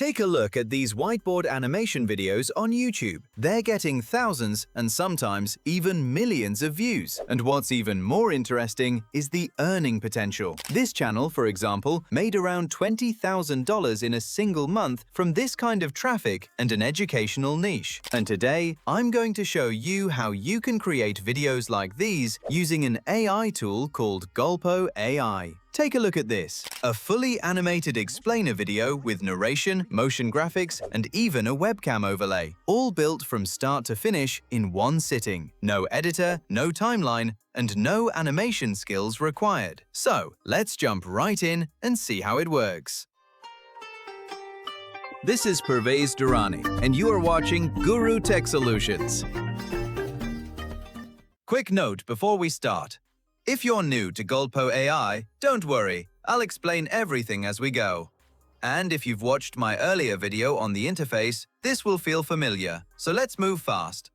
Take a look at these whiteboard animation videos on YouTube. They're getting thousands and sometimes even millions of views. And what's even more interesting is the earning potential. This channel, for example, made around $20,000 in a single month from this kind of traffic and an educational niche. And today, I'm going to show you how you can create videos like these using an AI tool called Golpo AI. Take a look at this. A fully animated explainer video with narration, motion graphics, and even a webcam overlay, all built from start to finish in one sitting. No editor, no timeline, and no animation skills required. So, let's jump right in and see how it works. This is Pervez Durrani, and you are watching Guru Tech Solutions. Quick note before we start. If you're new to Golpo AI, don't worry, I'll explain everything as we go. And if you've watched my earlier video on the interface, this will feel familiar, so let's move fast.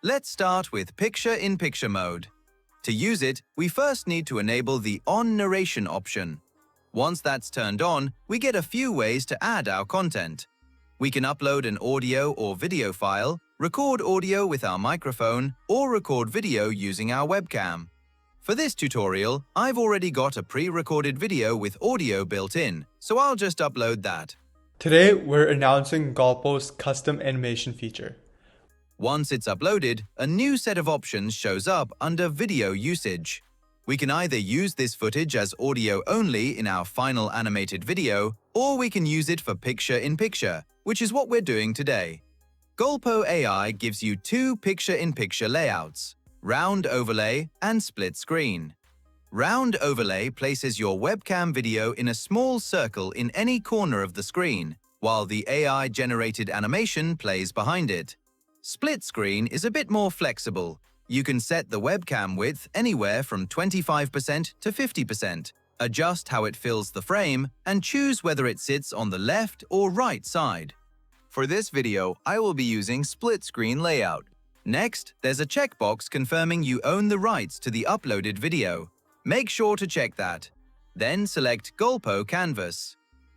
Let's start with picture-in-picture mode. To use it, we first need to enable the On Narration option. Once that's turned on, we get a few ways to add our content. We can upload an audio or video file, record audio with our microphone, or record video using our webcam. For this tutorial, I've already got a pre-recorded video with audio built in, so I'll just upload that. Today, we're announcing Golpo's custom animation feature. Once it's uploaded, a new set of options shows up under video usage. We can either use this footage as audio only in our final animated video, or we can use it for picture-in-picture, which is what we're doing today. Golpo AI gives you two picture-in-picture layouts: round overlay and split screen. Round overlay places your webcam video in a small circle in any corner of the screen, while the AI-generated animation plays behind it. Split screen is a bit more flexible. You can set the webcam width anywhere from 25% to 50%, adjust how it fills the frame, and choose whether it sits on the left or right side. For this video, I will be using split screen layout. Next, there's a checkbox confirming you own the rights to the uploaded video. Make sure to check that. Then select Golpo Canvas.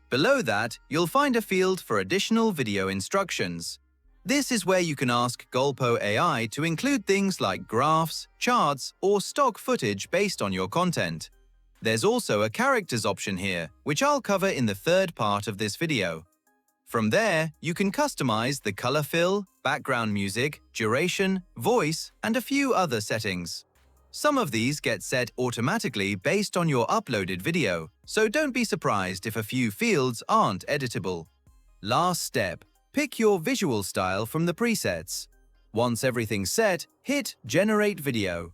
Below that, you'll find a field for additional video instructions. This is where you can ask Golpo AI to include things like graphs, charts, or stock footage based on your content. There's also a characters option here, which I'll cover in the third part of this video. From there, you can customize the color fill, background music, duration, voice, and a few other settings. Some of these get set automatically based on your uploaded video, so don't be surprised if a few fields aren't editable. Last step, pick your visual style from the presets. Once everything's set, hit Generate Video.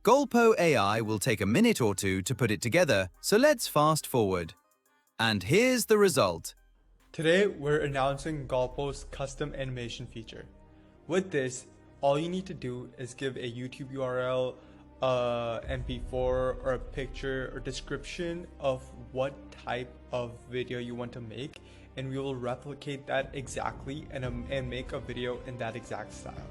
Golpo AI will take a minute or two to put it together, so let's fast forward. And here's the result. Today, we're announcing Golpo's custom animation feature. With this, all you need to do is give a YouTube URL, MP4, or a picture or description of what type of video you want to make, and we will replicate that exactly and make a video in that exact style.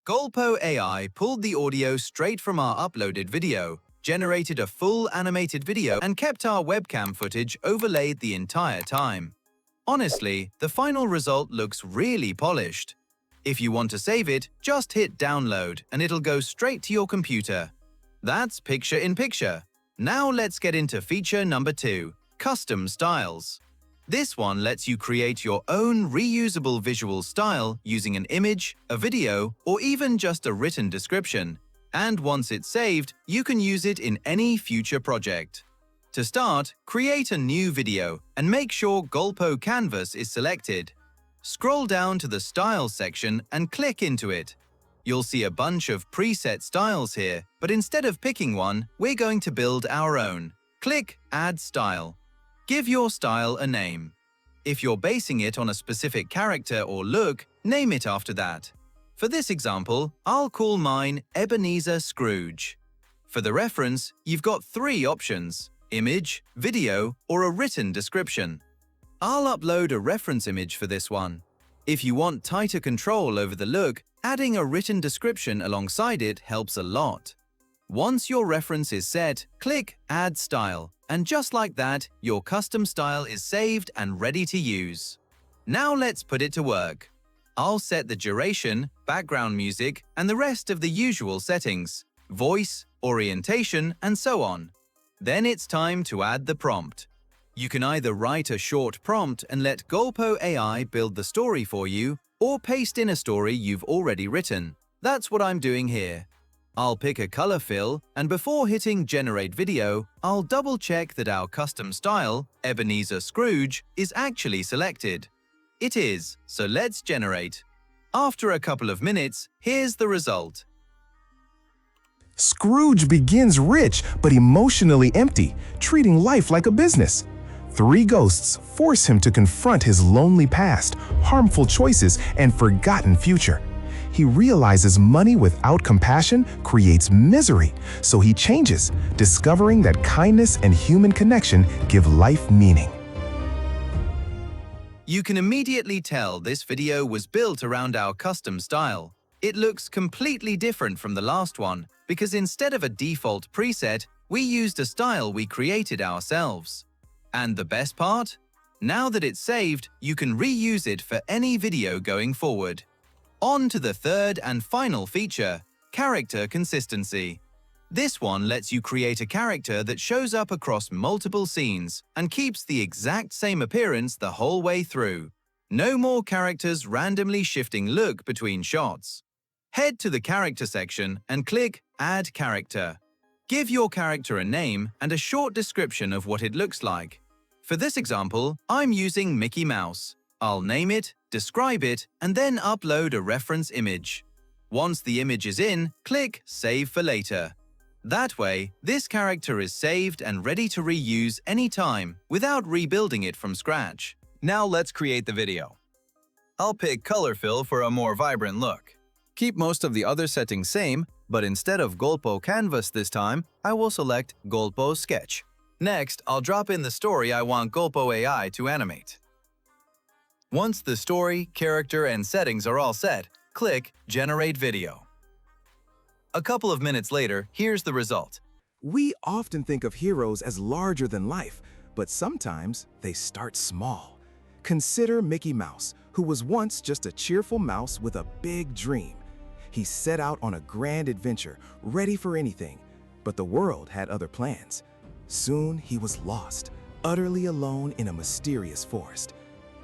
Golpo AI pulled the audio straight from our uploaded video, generated a full animated video, and kept our webcam footage overlaid the entire time. Honestly, the final result looks really polished. If you want to save it, just hit download and it'll go straight to your computer. That's picture-in-picture. Now let's get into feature number 2, custom styles. This one lets you create your own reusable visual style using an image, a video, or even just a written description. And once it's saved, you can use it in any future project. To start, create a new video and make sure Golpo Canvas is selected. Scroll down to the Styles section and click into it. You'll see a bunch of preset styles here, but instead of picking one, we're going to build our own. Click Add Style. Give your style a name. If you're basing it on a specific character or look, name it after that. For this example, I'll call mine Ebenezer Scrooge. For the reference, you've got 3 options: image, video, or a written description. I'll upload a reference image for this one. If you want tighter control over the look, adding a written description alongside it helps a lot. Once your reference is set, click Add Style, and just like that, your custom style is saved and ready to use. Now let's put it to work. I'll set the duration, background music, and the rest of the usual settings, voice, orientation, and so on. Then it's time to add the prompt. You can either write a short prompt and let Golpo AI build the story for you, or paste in a story you've already written. That's what I'm doing here. I'll pick a color fill, and before hitting Generate Video, I'll double-check that our custom style, Ebenezer Scrooge, is actually selected. It is, so let's generate. After a couple of minutes, here's the result. Scrooge begins rich but emotionally empty, treating life like a business. 3 ghosts force him to confront his lonely past, harmful choices, and forgotten future. He realizes money without compassion creates misery, so he changes, discovering that kindness and human connection give life meaning. You can immediately tell this video was built around our custom style. It looks completely different from the last one because instead of a default preset, we used a style we created ourselves. And the best part? Now that it's saved, you can reuse it for any video going forward. On to the third and final feature, character consistency. This one lets you create a character that shows up across multiple scenes and keeps the exact same appearance the whole way through. No more characters randomly shifting look between shots. Head to the character section and click Add Character. Give your character a name and a short description of what it looks like. For this example, I'm using Mickey Mouse. I'll name it, describe it, and then upload a reference image. Once the image is in, click Save for later. That way, this character is saved and ready to reuse anytime without rebuilding it from scratch. Now let's create the video. I'll pick Color Fill for a more vibrant look. Keep most of the other settings same, but instead of Golpo Canvas this time, I will select Golpo Sketch. Next, I'll drop in the story I want Golpo AI to animate. Once the story, character, and settings are all set, click Generate Video. A couple of minutes later, here's the result. We often think of heroes as larger than life, but sometimes they start small. Consider Mickey Mouse, who was once just a cheerful mouse with a big dream. He set out on a grand adventure, ready for anything, but the world had other plans. Soon he was lost, utterly alone in a mysterious forest.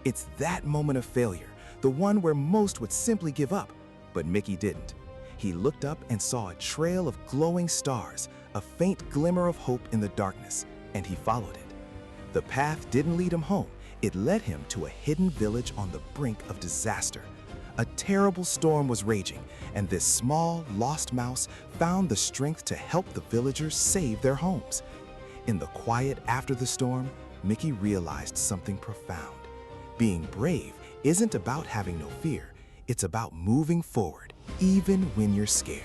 It's that moment of failure, the one where most would simply give up, but Mickey didn't. He looked up and saw a trail of glowing stars, a faint glimmer of hope in the darkness, and he followed it. The path didn't lead him home, it led him to a hidden village on the brink of disaster. A terrible storm was raging, and this small, lost mouse found the strength to help the villagers save their homes. In the quiet after the storm, Mickey realized something profound. Being brave isn't about having no fear, it's about moving forward, even when you're scared.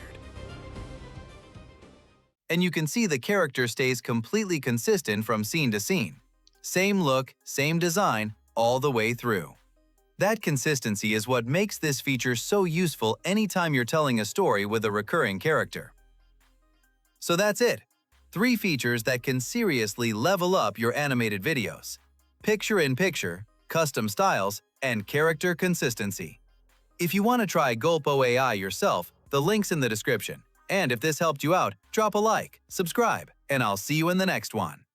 And you can see the character stays completely consistent from scene to scene. Same look, same design, all the way through. That consistency is what makes this feature so useful anytime you're telling a story with a recurring character. So that's it. 3 features that can seriously level up your animated videos: picture-in-picture, custom styles, and character consistency. If you want to try Golpo AI yourself, the link's in the description. And if this helped you out, drop a like, subscribe, and I'll see you in the next one.